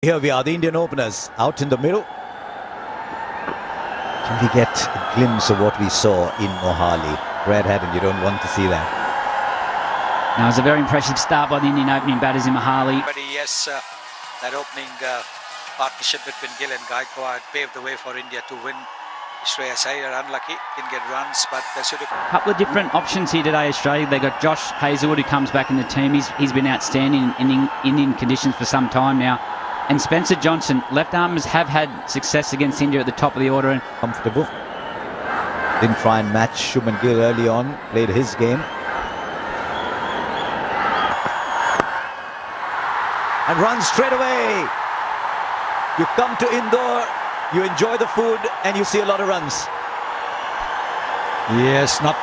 Here we are, the Indian openers out in the middle. Can we get a glimpse of what we saw in Mohali? Red hat, and you don't want to see that. Now, it was a very impressive start by the Indian opening batters in Mohali. But yes, that opening partnership between Gill and Gaikwad paved the way for India to win. Shreyas Iyer unlucky, didn't get runs, but they should have... A couple of different options here today, Australia. They got Josh Hazlewood, who comes back in the team. He's been outstanding in Indian conditions for some time now. And Spencer Johnson, left armers have had success against India at the top of the order. And comfortable. Didn't try and match Shubman Gill early on, played his game. And runs straight away. You come to Indore, you enjoy the food, and you see a lot of runs. Yes, not.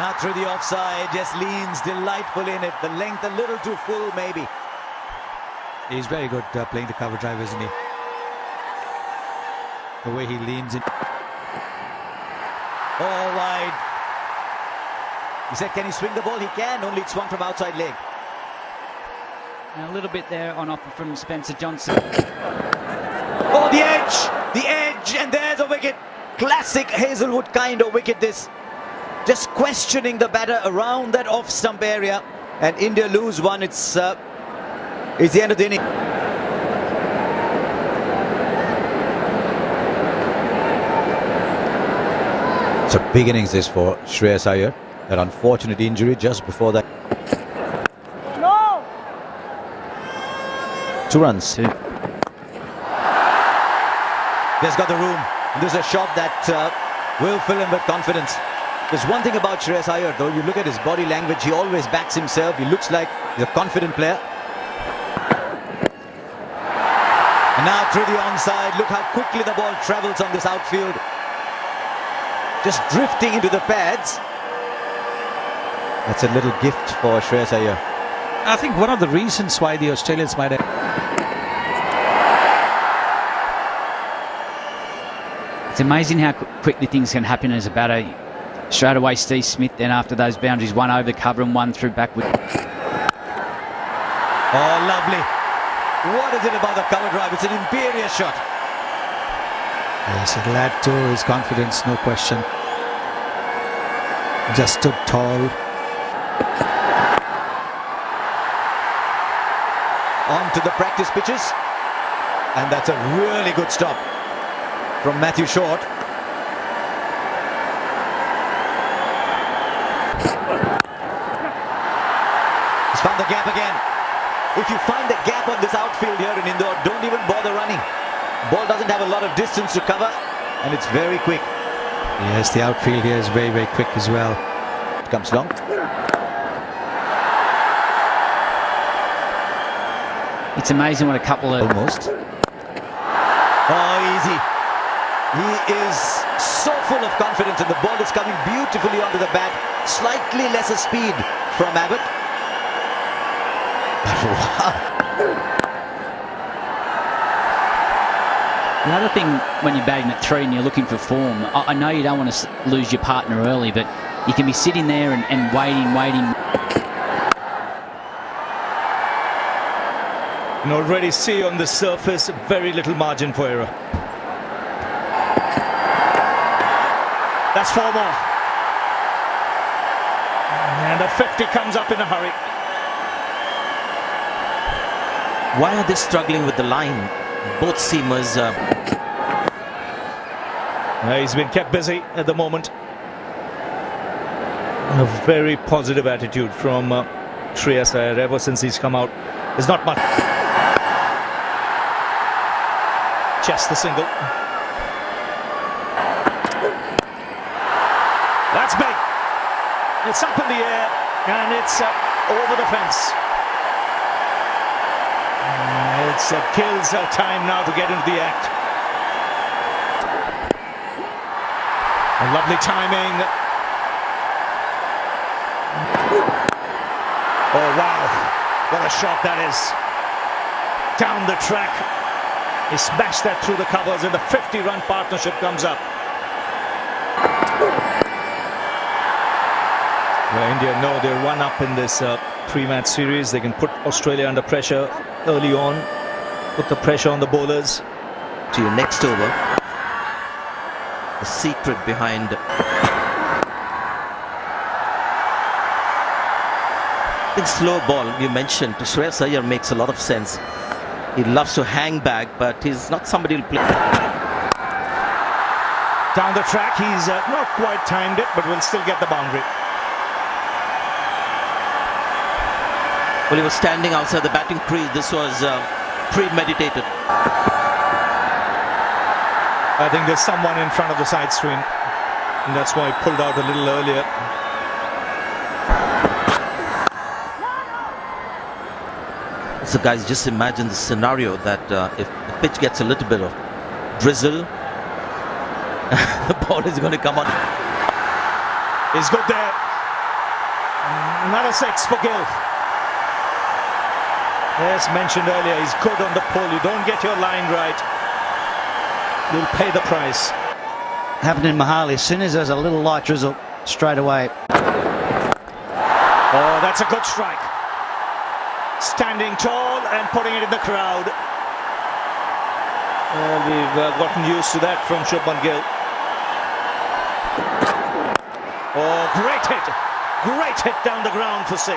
Now through the offside, just leans delightful in it. The length a little too full, maybe. He's very good playing the cover drive, isn't he? The way he leans in. All wide. He said, can he swing the ball? He can, only it's swung from outside leg. a little bit there on offer from Spencer Johnson. Oh, the edge, and there's a wicket. Classic Hazlewood kind of wicket this. Just questioning the batter around that off-stump area, and India lose one. It's the end of the inning. It's a big innings this for Shreyas Iyer. That unfortunate injury just before that. No. 2 runs. There's got the room. This is a shot that will fill him with confidence. There's one thing about Shreyas Iyer, though. You look at his body language. He always backs himself. He looks like he's a confident player. And now through the onside. Look how quickly the ball travels on this outfield. Just drifting into the pads. That's a little gift for Shreyas Iyer. I think one of the reasons why the Australians might have... It's amazing how quickly things can happen as a batter. Straight away, Steve Smith, then after those boundaries, one over the cover and one through backward. Oh, lovely. What is it about the cover drive? It's an imperious shot. Yes, it'll add to his confidence, no question. Just stood tall. On to the practice pitches. And that's a really good stop from Matthew Short. He's found the gap again. If you find the gap on this outfield here in Indore, don't even bother running. Ball doesn't have a lot of distance to cover, and it's very quick. Yes, the outfield here is very, very quick as well. It comes long. It's amazing what a couple of... Almost. Oh, easy. He is so full of confidence, and the ball is coming beautifully onto the bat. Slightly lesser speed from Abbott. Wow. The other thing, when you're batting at 3 and you're looking for form, I know you don't want to lose your partner early, but you can be sitting there and waiting. And already see on the surface very little margin for error. That's 4 more. And a 50 comes up in a hurry. Why are they struggling with the line? Both seamers. He's been kept busy at the moment. A very positive attitude from Shreyas Iyer ever since he's come out. There's not much. Chest the single. That's big. It's up in the air and it's over the fence. It kills our time now to get into the act. A lovely timing. Oh wow, what a shot that is. Down the track. He smashed that through the covers and the 50-run partnership comes up. Well, India know they're 1 up in this 3-match series. They can put Australia under pressure early on, put the pressure on the bowlers. To your next over, the secret behind the slow ball you mentioned to Shreyas Iyer makes a lot of sense. He loves to hang back, but he's not somebody who'll play. Down the track, he's not quite timed it, but will still get the boundary. Well, he was standing outside the batting crease. This was premeditated. I think there's someone in front of the side screen, and that's why he pulled out a little earlier. So guys, just imagine the scenario that if the pitch gets a little bit of drizzle, the ball is going to come on. He's good there. Another 6 for Gill. As mentioned earlier, he's good on the pull. You don't get your line right, you'll pay the price. Happened in Mahali. As soon as there's a little light drizzle, straight away. Oh, that's a good strike. Standing tall and putting it in the crowd. Well, we've gotten used to that from Shubman Gill. Oh, great hit. Great hit down the ground for 6.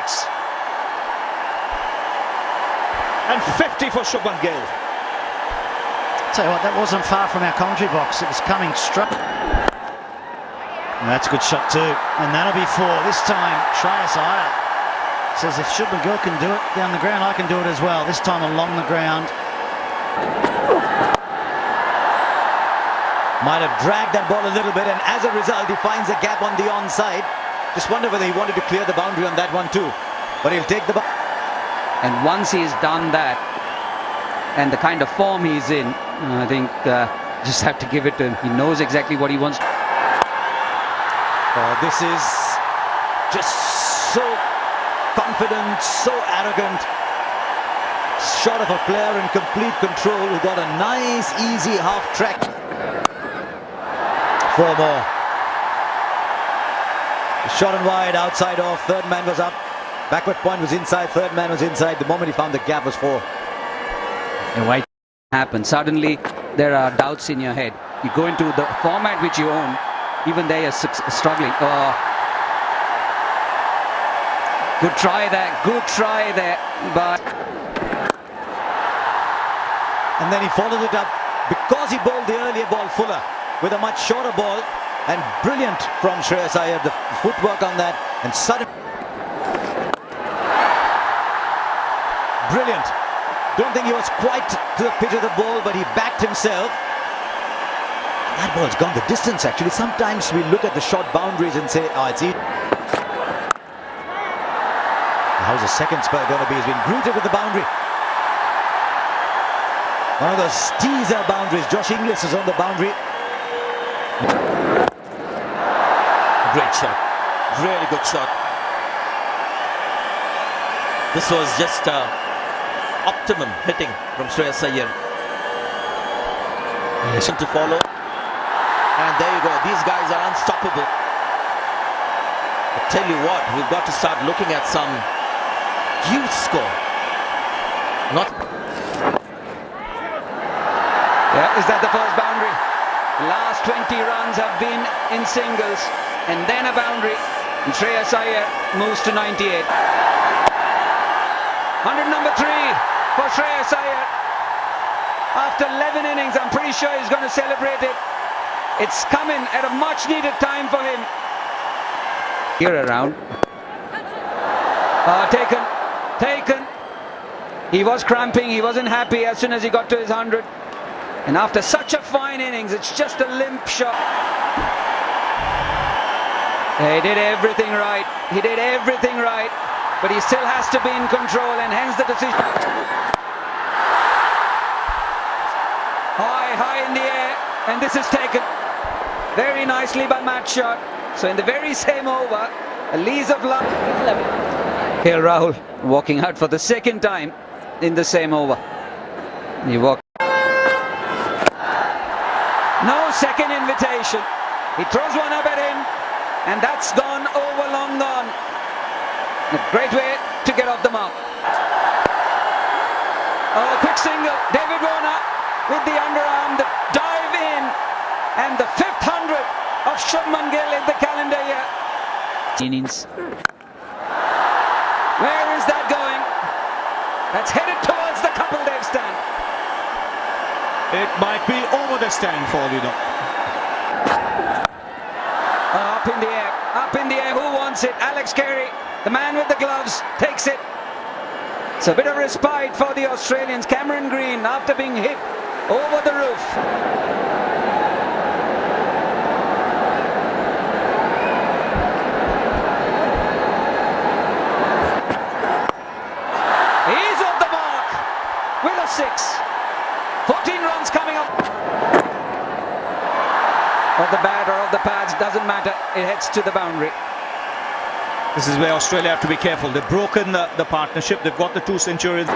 And 50 for Shubman Gill. Tell you what, that wasn't far from our commentary box. It was coming straight. And that's a good shot too. And that'll be 4. This time, Shreyas Iyer says if Shubman Gill can do it down the ground, I can do it as well. This time along the ground. Might have dragged that ball a little bit, and as a result, he finds a gap on the onside. Just wonder whether he wanted to clear the boundary on that one too. But he'll take the ball. And once he's done that, and the kind of form he's in, I think just have to give it to him. He knows exactly what he wants. Oh, this is just so confident, so arrogant. Shot of a player in complete control who got a nice, easy half track. 4 more. Shot and wide, outside off. Third man was up. Backward point was inside. Third man was inside. The moment he found the gap was 4. And why happen? Suddenly there are doubts in your head. You go into the format which you own, even they are struggling. Oh. Good try there, but... And then he followed it up because he bowled the earlier ball fuller with a much shorter ball, and brilliant from Shreyas Iyer, the footwork on that, and sudden... Brilliant. Don't think he was quite to the pitch of the ball, but he backed himself. That ball's gone the distance actually. Sometimes we look at the short boundaries and say, oh, it's easy. How's the second spell going to be? He's been greeted with the boundary. One of those teaser boundaries. Josh Inglis is on the boundary. Great shot. Really good shot. This was just optimum hitting from Shreyas Iyer. Listen to follow. And there you go. These guys are unstoppable. I tell you what, we've got to start looking at some huge score. Not... Yeah, is that the first boundary? The last 20 runs have been in singles, and then a boundary, and Shreyas Iyer moves to 98. 100 number 3 for Shreyas Iyer. After 11 innings, I'm pretty sure he's going to celebrate it. It's coming at a much needed time for him. Here around. Taken. He was cramping, he wasn't happy as soon as he got to his 100. And after such a fine innings, it's just a limp shot. He did everything right. But he still has to be in control, and hence the decision. High in the air, and this is taken very nicely by Matt Shot. So in the very same over, a lease of luck. Here Rahul walking out for the second time in the same over. He walked. No second invitation. He throws one up at him, and that's gone over, long gone. A great way to get Oh, quick single. David Warner with the underarm, the dive in, and the 500 of Shubman Gill in the calendar year. Innings. Where is that going? That's headed towards the couple, Dave Stan. It might be over the stand for all you know. Up in the air, up in the air. Who wants it? Alex Carey, the man with the gloves, takes it. It's a bit of respite for the Australians. Cameron Green, after being hit over the roof. He's off the mark with a 6. 14 runs coming up. Of the bat or of the pads, doesn't matter. It heads to the boundary. This is where Australia have to be careful. They've broken the partnership. They've got the 2 centuries.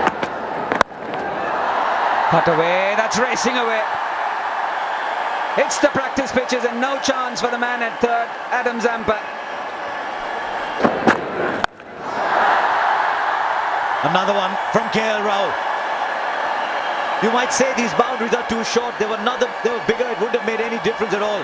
Cut away, that's racing away. Hits the practice pitches and no chance for the man at third, Adam Zampa. Another one from KL Rao. You might say these boundaries are too short. They were bigger. It wouldn't have made any difference at all.